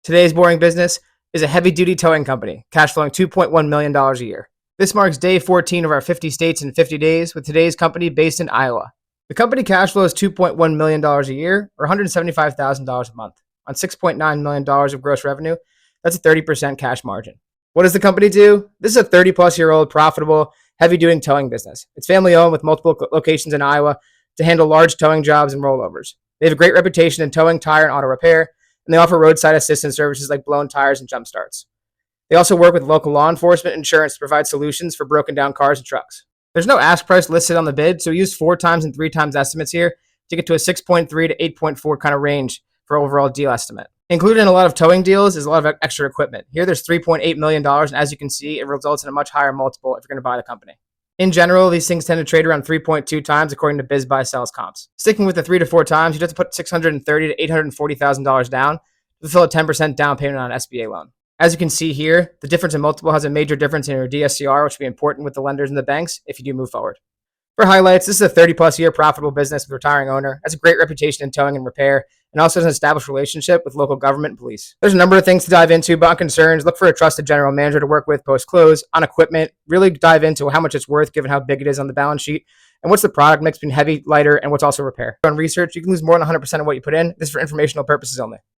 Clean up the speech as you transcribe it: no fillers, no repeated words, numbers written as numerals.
Today's boring business is a heavy-duty towing company, cash flowing $2.1 million a year. This marks day 14 of our 50 states in 50 days with today's company based in Iowa. The company cash flows $2.1 million a year or $175,000 a month on $6.9 million of gross revenue. That's a 30% cash margin. What does the company do? This is a 30-plus-year-old profitable, heavy-duty towing business. It's family-owned with multiple locations in Iowa to handle large towing jobs and rollovers. They have a great reputation in towing, tire, and auto repair, and they offer roadside assistance services like blown tires and jump starts. They also work with local law enforcement and insurance to provide solutions for broken down cars and trucks. There's no ask price listed on the bid, so we use 4 times and 3 times estimates here to get to a 6.3 to 8.4 kind of range for overall deal estimate. Included in a lot of towing deals is a lot of extra equipment. Here there's $3.8 million, and as you can see, it results in a much higher multiple if you're going to buy the company. In general, these things tend to trade around 3.2 times according to biz buy sells comps. Sticking with the 3 to 4 times, you'd have to put $630,000 to $840,000 down to fill a 10% down payment on an SBA loan. As you can see here, the difference in multiple has a major difference in your DSCR, which will be important with the lenders and the banks if you do move forward. For highlights, this is a 30-plus year profitable business with a retiring owner, has a great reputation in towing and repair, and also has an established relationship with local government and police. There's a number of things to dive into, but on concerns, look for a trusted general manager to work with post-close. On equipment, really dive into how much it's worth given how big it is on the balance sheet, and what's the product mix between heavy, lighter, and what's also repair. On research, you can lose more than 100% of what you put in. This is for informational purposes only.